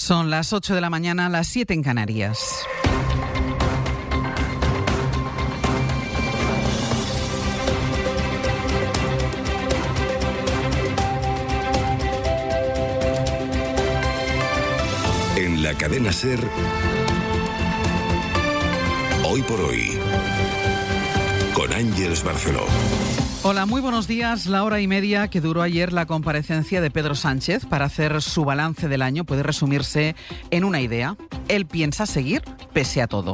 Son las 8 de la mañana, las 7 en Canarias. En la cadena SER, Hoy por Hoy, con Ángeles Barceló. Hola, muy buenos días. La hora y media que duró ayer la comparecencia de Pedro Sánchez para hacer su balance del año puede resumirse en una idea. Él piensa seguir pese a todo.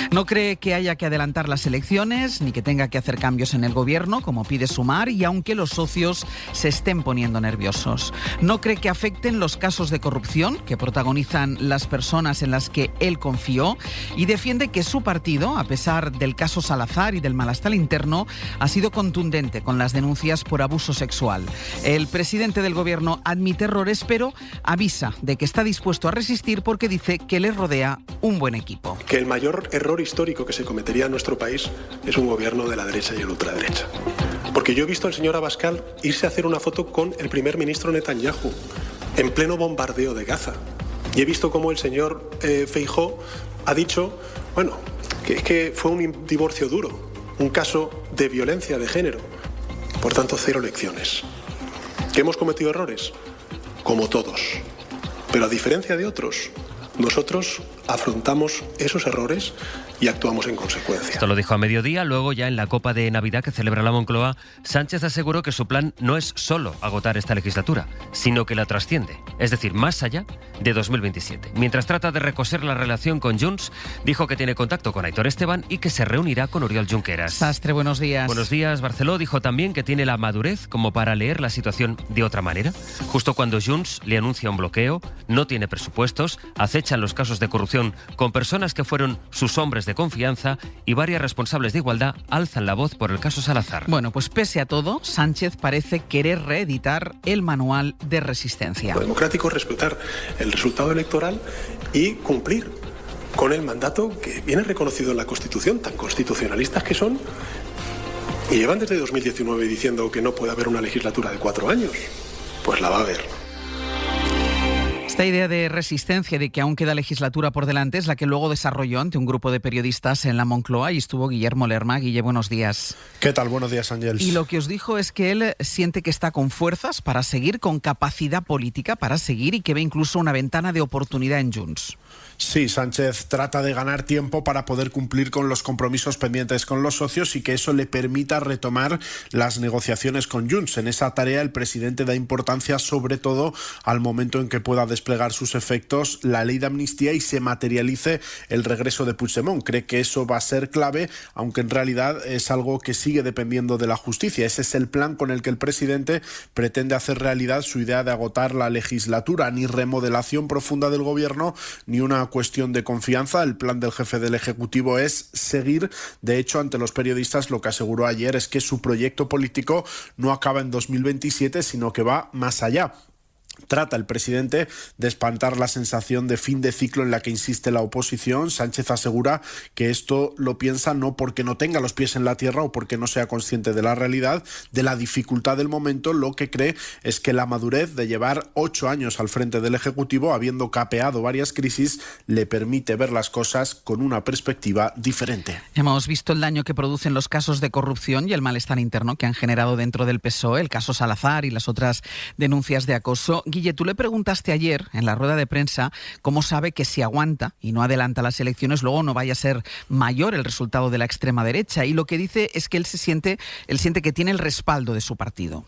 No cree que haya que adelantar las elecciones ni que tenga que hacer cambios en el gobierno, como pide Sumar, y aunque los socios se estén poniendo nerviosos. No cree que afecten los casos de corrupción que protagonizan las personas en las que él confió, y defiende que su partido, a pesar del caso Salazar y del malestar interno, ha sido contundente con las denuncias por abuso sexual. El presidente del gobierno admite errores, pero avisa de que está dispuesto a resistir porque dice que le rodea un buen equipo. Que el mayor error histórico que se cometería en nuestro país es un gobierno de la derecha y el ultraderecha. Porque yo he visto al señor Abascal irse a hacer una foto con el primer ministro Netanyahu en pleno bombardeo de Gaza. Y he visto cómo el señor Feijóo ha dicho, bueno, que fue un divorcio duro, un caso de violencia de género. Por tanto, 0 lecciones. ¿Que hemos cometido errores? Como todos. Pero a diferencia de otros, nosotros afrontamos esos errores y actuamos en consecuencia. Esto lo dijo a mediodía. Luego, ya en la Copa de Navidad que celebra la Moncloa, Sánchez aseguró que su plan no es solo agotar esta legislatura, sino que la trasciende, es decir, más allá de 2027. Mientras trata de recoser la relación con Junts, dijo que tiene contacto con Aitor Esteban y que se reunirá con Oriol Junqueras. Sastre, buenos días. Buenos días, Barceló. Dijo también que tiene la madurez como para leer la situación de otra manera. Justo cuando Junts le anuncia un bloqueo, no tiene presupuestos, acechan los casos de corrupción con personas que fueron sus hombres de confianza y varias responsables de igualdad alzan la voz por el caso Salazar. Bueno, pues pese a todo, Sánchez parece querer reeditar el manual de resistencia. Lo democrático es respetar el resultado electoral y cumplir con el mandato que viene reconocido en la Constitución, tan constitucionalistas que son, y llevan desde 2019 diciendo que no puede haber una legislatura de 4 años. Pues la va a haber. Esta idea de resistencia, de que aún queda legislatura por delante, es la que luego desarrolló ante un grupo de periodistas en la Moncloa y estuvo Guillermo Lerma. Guille, buenos días. ¿Qué tal? Buenos días, Ángeles. Y lo que os dijo es que él siente que está con fuerzas para seguir, con capacidad política para seguir, y que ve incluso una ventana de oportunidad en Junts. Sí, Sánchez trata de ganar tiempo para poder cumplir con los compromisos pendientes con los socios y que eso le permita retomar las negociaciones con Junts. En esa tarea el presidente da importancia sobre todo al momento en que pueda desplegar sus efectos la ley de amnistía y se materialice el regreso de Puigdemont. Cree que eso va a ser clave, aunque en realidad es algo que sigue dependiendo de la justicia. Ese es el plan con el que el presidente pretende hacer realidad su idea de agotar la legislatura. Ni remodelación profunda del gobierno, ni una cuestión de confianza. El plan del jefe del Ejecutivo es seguir. De hecho, ante los periodistas lo que aseguró ayer es que su proyecto político no acaba en 2027, sino que va más allá. Trata el presidente de espantar la sensación de fin de ciclo en la que insiste la oposición. Sánchez asegura que esto lo piensa no porque no tenga los pies en la tierra o porque no sea consciente de la realidad, de la dificultad del momento. Lo que cree es que la madurez de llevar 8 años al frente del Ejecutivo, habiendo capeado varias crisis, le permite ver las cosas con una perspectiva diferente. Hemos visto el daño que producen los casos de corrupción y el malestar interno que han generado dentro del PSOE, el caso Salazar y las otras denuncias de acoso. Guille, tú le preguntaste ayer en la rueda de prensa cómo sabe que si aguanta y no adelanta las elecciones luego no vaya a ser mayor el resultado de la extrema derecha, y lo que dice es que él siente que tiene el respaldo de su partido.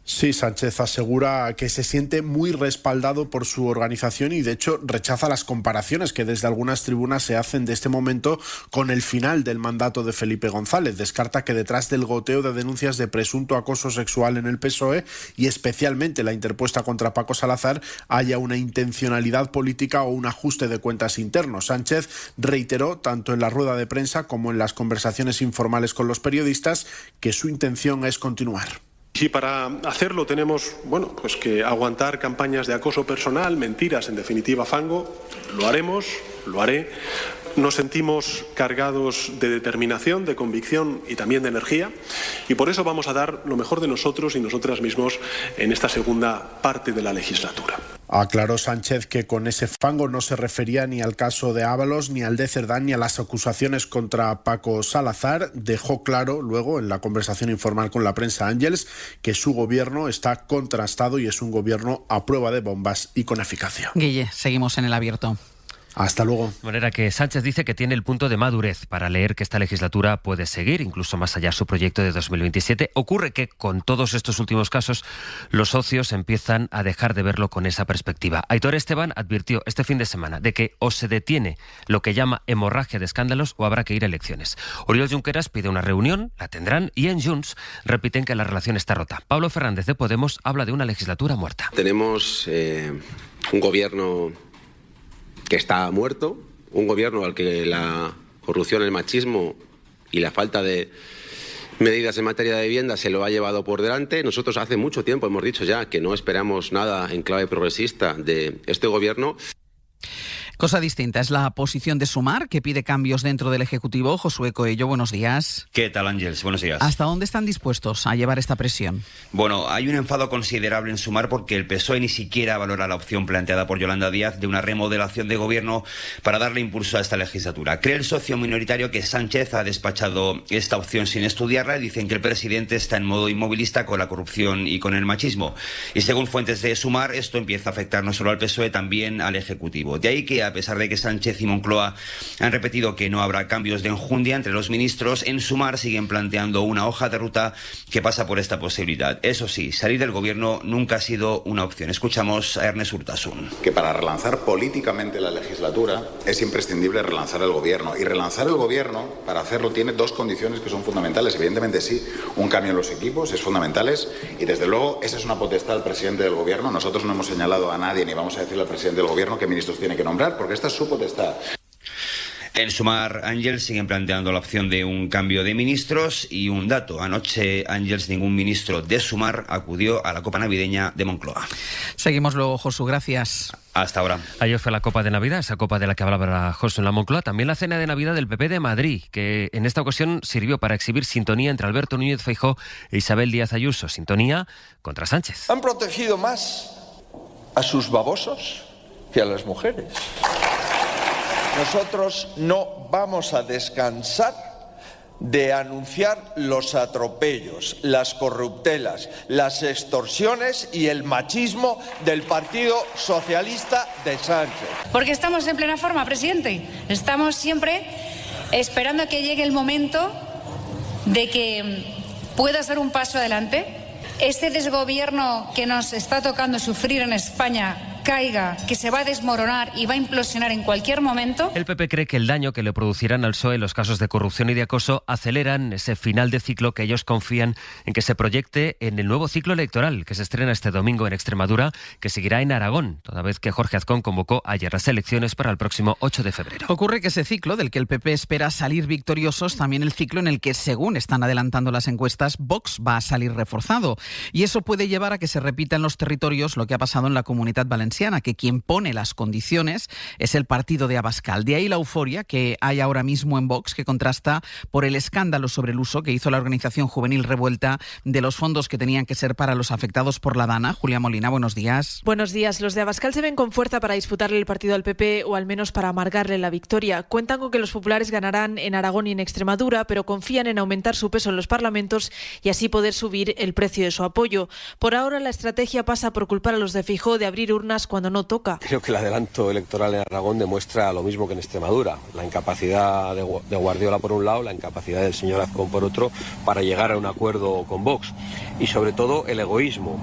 Sí, Sánchez asegura que se siente muy respaldado por su organización y de hecho rechaza las comparaciones que desde algunas tribunas se hacen de este momento con el final del mandato de Felipe González. Descarta que detrás del goteo de denuncias de presunto acoso sexual en el PSOE y especialmente la interpuesta contra Paco Salazar haya una intencionalidad política o un ajuste de cuentas interno. Sánchez reiteró tanto en la rueda de prensa como en las conversaciones informales con los periodistas que su intención es continuar. Si para hacerlo tenemos, pues que aguantar campañas de acoso personal, mentiras, en definitiva fango, lo haremos, lo haré. Nos sentimos cargados de determinación, de convicción y también de energía, y por eso vamos a dar lo mejor de nosotros y nosotras mismos en esta segunda parte de la legislatura. Aclaró Sánchez que con ese fango no se refería ni al caso de Ábalos, ni al de Cerdán, ni a las acusaciones contra Paco Salazar. Dejó claro luego en la conversación informal con la prensa Ángels que su gobierno está contrastado y es un gobierno a prueba de bombas y con eficacia. Guille, seguimos en el abierto. Hasta luego. De manera que Sánchez dice que tiene el punto de madurez para leer que esta legislatura puede seguir, incluso más allá su proyecto de 2027. Ocurre que con todos estos últimos casos, los socios empiezan a dejar de verlo con esa perspectiva. Aitor Esteban advirtió este fin de semana de que o se detiene lo que llama hemorragia de escándalos o habrá que ir a elecciones. Oriol Junqueras pide una reunión, la tendrán, y en Junts repiten que la relación está rota. Pablo Fernández de Podemos habla de una legislatura muerta. Tenemos un gobierno que está muerto, un gobierno al que la corrupción, el machismo y la falta de medidas en materia de vivienda se lo ha llevado por delante. Nosotros hace mucho tiempo hemos dicho ya que no esperamos nada en clave progresista de este gobierno. Cosa distinta es la posición de Sumar, que pide cambios dentro del Ejecutivo. Josué Coello, buenos días. ¿Qué tal, Ángels? Buenos días. ¿Hasta dónde están dispuestos a llevar esta presión? Bueno, hay un enfado considerable en Sumar porque el PSOE ni siquiera valora la opción planteada por Yolanda Díaz de una remodelación de gobierno para darle impulso a esta legislatura. Cree el socio minoritario que Sánchez ha despachado esta opción sin estudiarla y dicen que el presidente está en modo inmovilista con la corrupción y con el machismo. Y según fuentes de Sumar, esto empieza a afectar no solo al PSOE, también al Ejecutivo. De ahí que, a pesar de que Sánchez y Moncloa han repetido que no habrá cambios de enjundia entre los ministros, en Sumar siguen planteando una hoja de ruta que pasa por esta posibilidad. Eso sí, salir del gobierno nunca ha sido una opción. Escuchamos a Ernest Urtasun. Que para relanzar políticamente la legislatura es imprescindible relanzar el gobierno. Y relanzar el gobierno, para hacerlo, tiene dos condiciones que son fundamentales. Evidentemente sí, un cambio en los equipos es fundamental y desde luego esa es una potestad del presidente del gobierno. Nosotros no hemos señalado a nadie ni vamos a decirle al presidente del gobierno qué ministros tiene que nombrar, porque esta es su potestad. En Sumar, Ángels siguen planteando la opción de un cambio de ministros y un dato. Anoche, Ángels, ningún ministro de Sumar acudió a la copa navideña de Moncloa. Seguimos luego, Josu, gracias. Hasta ahora. Ayer fue la Copa de Navidad, esa copa de la que hablaba Josu en la Moncloa. También la cena de Navidad del PP de Madrid, que en esta ocasión sirvió para exhibir sintonía entre Alberto Núñez Feijóo e Isabel Díaz Ayuso. Sintonía contra Sánchez. Han protegido más a sus babosos que a las mujeres. Nosotros no vamos a descansar de anunciar los atropellos, las corruptelas, las extorsiones y el machismo del Partido Socialista de Sánchez. Porque estamos en plena forma, presidente. Estamos siempre esperando a que llegue el momento de que pueda dar un paso adelante. Este desgobierno que nos está tocando sufrir en España caiga, que se va a desmoronar y va a implosionar en cualquier momento. El PP cree que el daño que le producirán al PSOE los casos de corrupción y de acoso aceleran ese final de ciclo que ellos confían en que se proyecte en el nuevo ciclo electoral que se estrena este domingo en Extremadura, que seguirá en Aragón, toda vez que Jorge Azcón convocó ayer las elecciones para el próximo 8 de febrero. Ocurre que ese ciclo del que el PP espera salir victorioso es también el ciclo en el que, según están adelantando las encuestas, Vox va a salir reforzado. Y eso puede llevar a que se repita en los territorios lo que ha pasado en la Comunidad Valenciana, que quien pone las condiciones es el partido de Abascal. De ahí la euforia que hay ahora mismo en Vox, que contrasta por el escándalo sobre el uso que hizo la organización juvenil Revuelta de los fondos que tenían que ser para los afectados por la Dana. Julia Molina, buenos días. Buenos días. Los de Abascal se ven con fuerza para disputarle el partido al PP o al menos para amargarle la victoria. Cuentan con que los populares ganarán en Aragón y en Extremadura, pero confían en aumentar su peso en los parlamentos y así poder subir el precio de su apoyo. Por ahora la estrategia pasa por culpar a los de Feijóo de abrir urnas cuando no toca. Creo que el adelanto electoral en Aragón demuestra lo mismo que en Extremadura, la incapacidad de Guardiola por un lado, la incapacidad del señor Azcón por otro para llegar a un acuerdo con Vox y sobre todo el egoísmo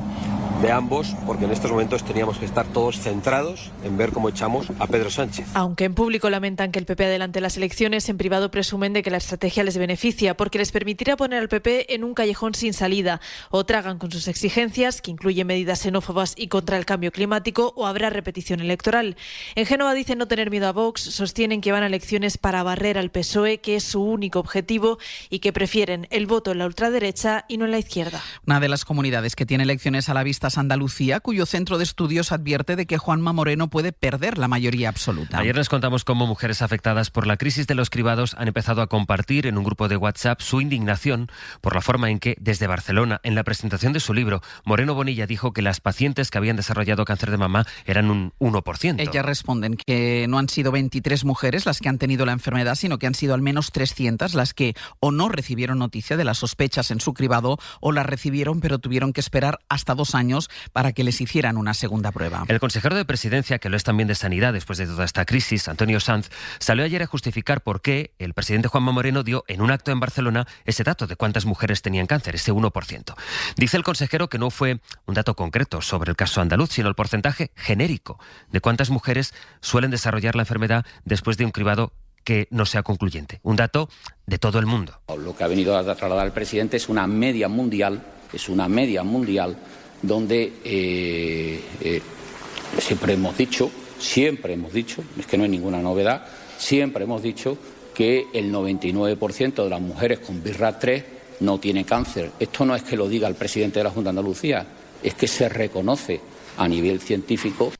de ambos, porque en estos momentos teníamos que estar todos centrados en ver cómo echamos a Pedro Sánchez. Aunque en público lamentan que el PP adelante las elecciones, en privado presumen de que la estrategia les beneficia porque les permitirá poner al PP en un callejón sin salida. O tragan con sus exigencias, que incluyen medidas xenófobas y contra el cambio climático, o habrá repetición electoral. En Génova dicen no tener miedo a Vox, sostienen que van a elecciones para barrer al PSOE, que es su único objetivo, y que prefieren el voto en la ultraderecha y no en la izquierda. Una de las comunidades que tiene elecciones a la vista Socialistas Andalucía, cuyo centro de estudios advierte de que Juanma Moreno puede perder la mayoría absoluta. Ayer les contamos cómo mujeres afectadas por la crisis de los cribados han empezado a compartir en un grupo de WhatsApp su indignación por la forma en que, desde Barcelona, en la presentación de su libro, Moreno Bonilla dijo que las pacientes que habían desarrollado cáncer de mama eran un 1%. Ellas responden que no han sido 23 mujeres las que han tenido la enfermedad, sino que han sido al menos 300 las que o no recibieron noticia de las sospechas en su cribado o las recibieron pero tuvieron que esperar hasta 2 años para que les hicieran una segunda prueba. El consejero de Presidencia, que lo es también de Sanidad después de toda esta crisis, Antonio Sanz, salió ayer a justificar por qué el presidente Juanma Moreno dio en un acto en Barcelona ese dato de cuántas mujeres tenían cáncer, ese 1%. Dice el consejero que no fue un dato concreto sobre el caso andaluz, sino el porcentaje genérico de cuántas mujeres suelen desarrollar la enfermedad después de un cribado que no sea concluyente. Un dato de todo el mundo. Lo que ha venido a trasladar el presidente es una media mundial, donde siempre hemos dicho, es que no hay ninguna novedad, siempre hemos dicho que el 99% de las mujeres con BRCA3 no tiene cáncer. Esto no es que lo diga el presidente de la Junta de Andalucía, es que se reconoce a nivel científico.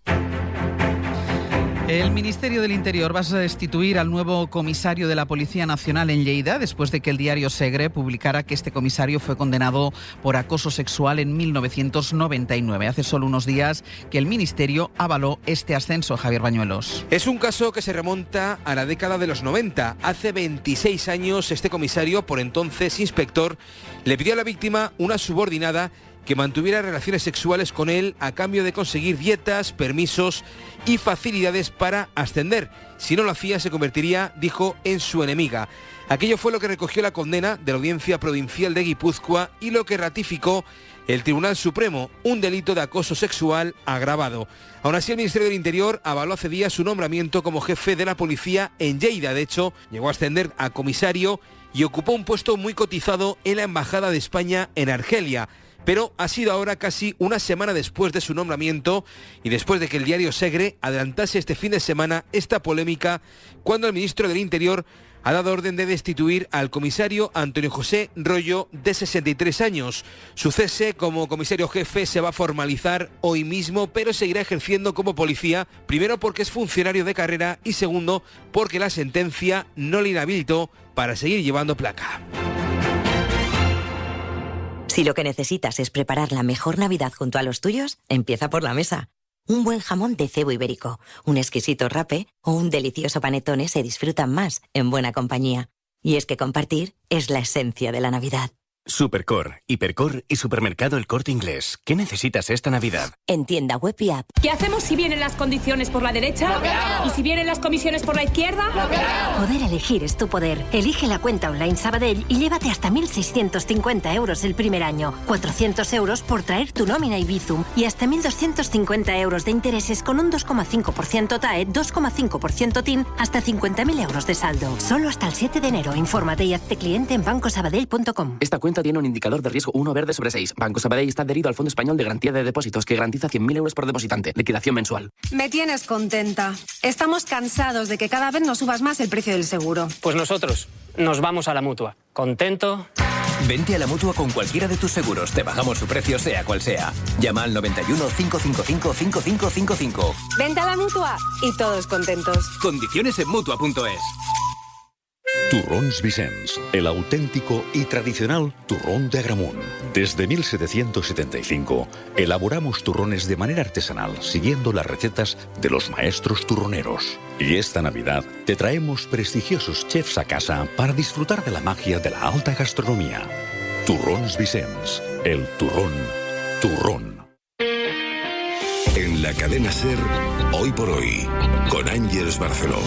El Ministerio del Interior va a destituir al nuevo comisario de la Policía Nacional en Lleida después de que el diario Segre publicara que este comisario fue condenado por acoso sexual en 1999. Hace solo unos días que el Ministerio avaló este ascenso. Javier Bañuelos. Es un caso que se remonta a la década de los 90. Hace 26 años este comisario, por entonces inspector, le pidió a la víctima una subordinada que mantuviera relaciones sexuales con él a cambio de conseguir dietas, permisos y facilidades para ascender. Si no lo hacía, se convertiría, dijo, en su enemiga. Aquello fue lo que recogió la condena de la Audiencia Provincial de Guipúzcoa y lo que ratificó el Tribunal Supremo, un delito de acoso sexual agravado. Aún así, el Ministerio del Interior avaló hace días su nombramiento como jefe de la policía en Lleida. De hecho, llegó a ascender a comisario y ocupó un puesto muy cotizado en la Embajada de España en Argelia. Pero ha sido ahora casi una semana después de su nombramiento y después de que el diario Segre adelantase este fin de semana esta polémica, cuando el ministro del Interior ha dado orden de destituir al comisario Antonio José Rollo, de 63 años. Su cese como comisario jefe se va a formalizar hoy mismo, pero seguirá ejerciendo como policía, primero porque es funcionario de carrera y segundo porque la sentencia no le inhabilitó para seguir llevando placa. Si lo que necesitas es preparar la mejor Navidad junto a los tuyos, empieza por la mesa. Un buen jamón de cebo ibérico, un exquisito rape o un delicioso panetone se disfrutan más en buena compañía. Y es que compartir es la esencia de la Navidad. Supercor, Hipercor y Supermercado El Corte Inglés. ¿Qué necesitas esta Navidad? En tienda web y app. ¿Qué hacemos si vienen las condiciones por la derecha? ¿Y si vienen las comisiones por la izquierda? Poder elegir es tu poder. Elige la cuenta online Sabadell y llévate hasta 1.650 euros el primer año, 400 euros por traer tu nómina y Bizum y hasta 1.250 euros de intereses con un 2,5% TAE, 2,5% TIN, hasta 50.000 euros de saldo. Solo hasta el 7 de enero. Infórmate y hazte cliente en bancosabadell.com. Esta cuenta tiene un indicador de riesgo 1 verde sobre 6. Banco Sabadell está adherido al Fondo Español de Garantía de Depósitos, que garantiza 100.000 euros por depositante. Liquidación mensual. Me tienes contenta. Estamos cansados de que cada vez nos subas más el precio del seguro. Pues nosotros nos vamos a la Mutua. ¿Contento? Vente a la Mutua con cualquiera de tus seguros. Te bajamos su precio sea cual sea. Llama al 91 555 5555. Vente a la Mutua y todos contentos. Condiciones en Mutua.es. Turrons Vicens, el auténtico y tradicional turrón de Agramunt. Desde 1775 elaboramos turrones de manera artesanal, siguiendo las recetas de los maestros turroneros. Y esta Navidad te traemos prestigiosos chefs a casa para disfrutar de la magia de la alta gastronomía. Turrons Vicens, el turrón. En la cadena SER, Hoy por Hoy, con Ángeles Barceló.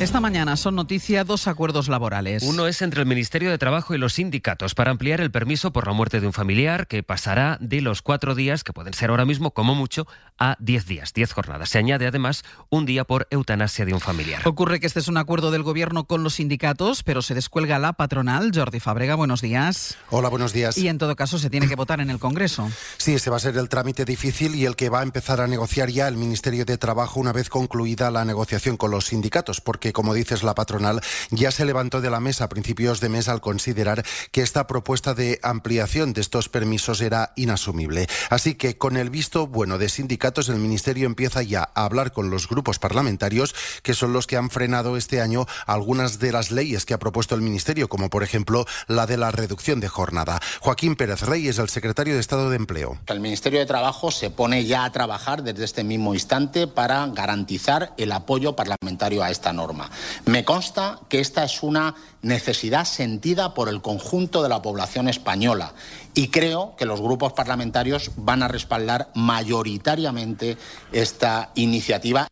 Esta mañana son noticia 2 acuerdos laborales. Uno es entre el Ministerio de Trabajo y los sindicatos para ampliar el permiso por la muerte de un familiar, que pasará de los 4 días, que pueden ser ahora mismo como mucho, a 10 días, 10 jornadas. Se añade además un día por eutanasia de un familiar. Ocurre que este es un acuerdo del Gobierno con los sindicatos, pero se descuelga la patronal. Jordi Fábrega, buenos días. Hola, buenos días. Y en todo caso se tiene que votar en el Congreso. Sí, ese va a ser el trámite difícil y el que va a empezar a negociar iniciar ya el Ministerio de Trabajo una vez concluida la negociación con los sindicatos, porque, como dices, la patronal ya se levantó de la mesa a principios de mes al considerar que esta propuesta de ampliación de estos permisos era inasumible. Así que, con el visto bueno de sindicatos, el Ministerio empieza ya a hablar con los grupos parlamentarios, que son los que han frenado este año algunas de las leyes que ha propuesto el Ministerio, como por ejemplo la de la reducción de jornada. Joaquín Pérez Rey es el secretario de Estado de Empleo. El Ministerio de Trabajo se pone ya a trabajar desde este mismo instante para garantizar el apoyo parlamentario a esta norma. Me consta que esta es una necesidad sentida por el conjunto de la población española y creo que los grupos parlamentarios van a respaldar mayoritariamente esta iniciativa.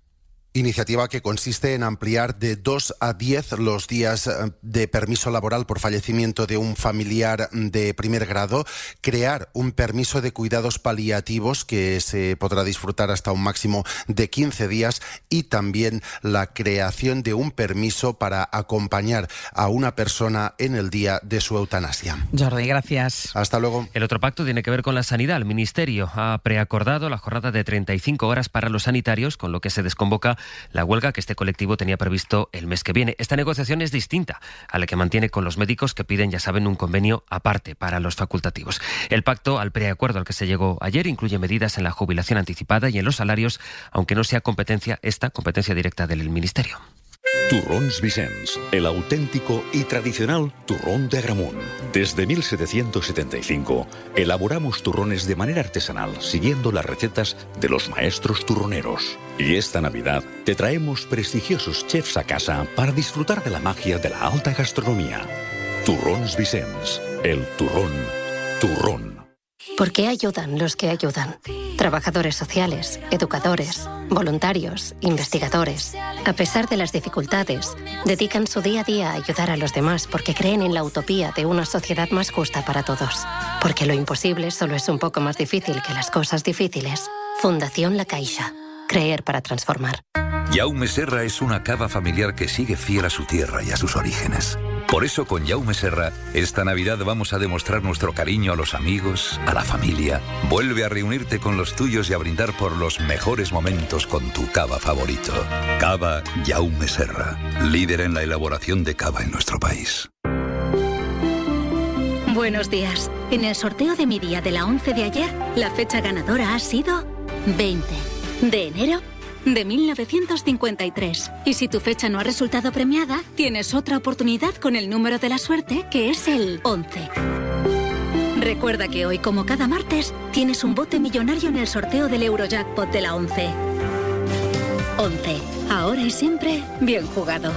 Iniciativa que consiste en ampliar de 2 a 10 los días de permiso laboral por fallecimiento de un familiar de primer grado, crear un permiso de cuidados paliativos que se podrá disfrutar hasta un máximo de 15 días y también la creación de un permiso para acompañar a una persona en el día de su eutanasia. Jordi, gracias. Hasta luego. El otro pacto tiene que ver con la sanidad. El Ministerio ha preacordado la jornada de 35 horas para los sanitarios, con lo que se desconvoca la huelga que este colectivo tenía previsto el mes que viene. Esta negociación es distinta a la que mantiene con los médicos, que piden, ya saben, un convenio aparte para los facultativos. El pacto, al preacuerdo al que se llegó ayer, incluye medidas en la jubilación anticipada y en los salarios, aunque no sea competencia directa del Ministerio. Turrons Vicens, el auténtico y tradicional turrón de Agramunt. Desde 1775 elaboramos turrones de manera artesanal, siguiendo las recetas de los maestros turroneros. Y esta Navidad te traemos prestigiosos chefs a casa para disfrutar de la magia de la alta gastronomía. Turrons Vicens, el turrón. ¿Por qué ayudan los que ayudan? Trabajadores sociales, educadores, voluntarios, investigadores. A pesar de las dificultades, dedican su día a día a ayudar a los demás porque creen en la utopía de una sociedad más justa para todos. Porque lo imposible solo es un poco más difícil que las cosas difíciles. Fundación La Caixa. Creer para transformar. Jaume Serra es una cava familiar que sigue fiel a su tierra y a sus orígenes. Por eso, con Jaume Serra, esta Navidad vamos a demostrar nuestro cariño a los amigos, a la familia. Vuelve a reunirte con los tuyos y a brindar por los mejores momentos con tu cava favorito. Cava Jaume Serra, líder en la elaboración de cava en nuestro país. Buenos días. En el sorteo de mi día de la 11 de ayer, la fecha ganadora ha sido 20 de enero de 1953. Y si tu fecha no ha resultado premiada, tienes otra oportunidad con el número de la suerte, que es el 11. Recuerda que hoy, como cada martes, tienes un bote millonario en el sorteo del Eurojackpot de la 11. 11. Ahora y siempre, bien jugado.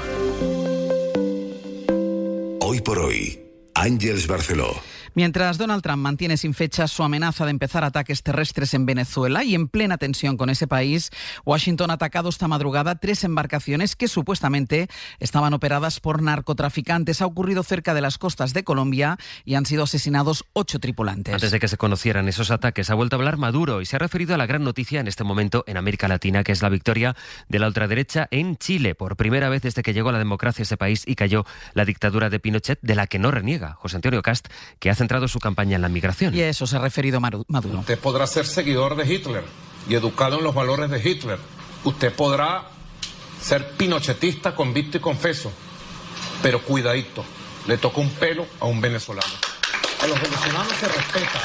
Hoy por hoy, Àngels Barceló. Mientras Donald Trump mantiene sin fecha su amenaza de empezar ataques terrestres en Venezuela y en plena tensión con ese país, Washington ha atacado esta madrugada 3 embarcaciones que supuestamente estaban operadas por narcotraficantes. Ha ocurrido cerca de las costas de Colombia y han sido asesinados 8 tripulantes. Antes de que se conocieran esos ataques, ha vuelto a hablar Maduro y se ha referido a la gran noticia en este momento en América Latina, que es la victoria de la ultraderecha en Chile. Por primera vez desde que llegó la democracia a ese país y cayó la dictadura de Pinochet, de la que no reniega José Antonio Cast, que hace centrado su campaña en la migración. Y a eso se ha referido Maduro. Usted podrá ser seguidor de Hitler y educado en los valores de Hitler. Usted podrá ser pinochetista, convicto y confeso. Pero cuidadito, le toca un pelo a un venezolano. A los venezolanos se respeta.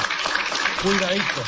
Cuidadito.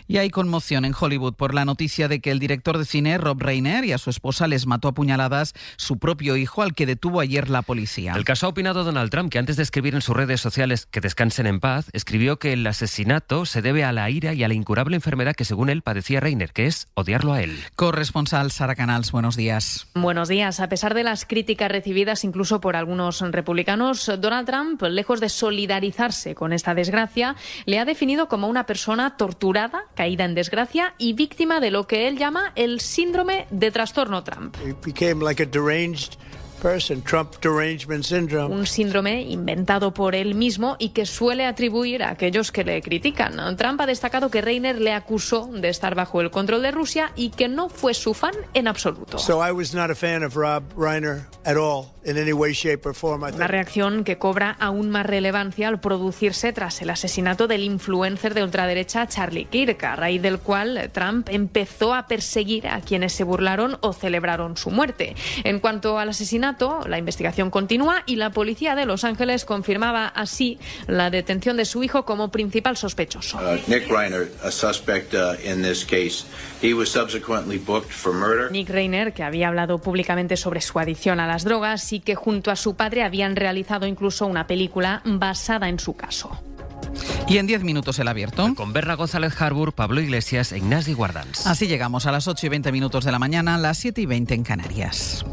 Y hay conmoción en Hollywood por la noticia de que el director de cine, Rob Reiner, y a su esposa les mató a puñaladas su propio hijo, al que detuvo ayer la policía. El caso ha opinado Donald Trump, que antes de escribir en sus redes sociales que descansen en paz, escribió que el asesinato se debe a la ira y a la incurable enfermedad que, según él, padecía Reiner, que es odiarlo a él. Corresponsal Sara Canals, buenos días. Buenos días. A pesar de las críticas recibidas incluso por algunos republicanos, Donald Trump, lejos de solidarizarse con esta desgracia, le ha definido como una persona torturada, caída en desgracia y víctima de lo que él llama el síndrome de trastorno Trump. Un síndrome inventado por él mismo y que suele atribuir a aquellos que le critican. Trump ha destacado que Reiner le acusó de estar bajo el control de Rusia y que no fue su fan en absoluto. Una reacción que cobra aún más relevancia al producirse tras el asesinato del influencer de ultraderecha Charlie Kirk, a raíz del cual Trump empezó a perseguir a quienes se burlaron o celebraron su muerte. En cuanto al asesinato, la investigación continúa y la policía de Los Ángeles confirmaba así la detención de su hijo como principal sospechoso. Nick Reiner, a suspect in this case, he was subsequently booked for murder. Nick Reiner, que había hablado públicamente sobre su adicción a las drogas y que junto a su padre habían realizado incluso una película basada en su caso. Y en 10 minutos el abierto. Con Berra González Harbour, Pablo Iglesias e Ignasi Guardans. Así llegamos a las 8:20 de la mañana, las 7:20 en Canarias.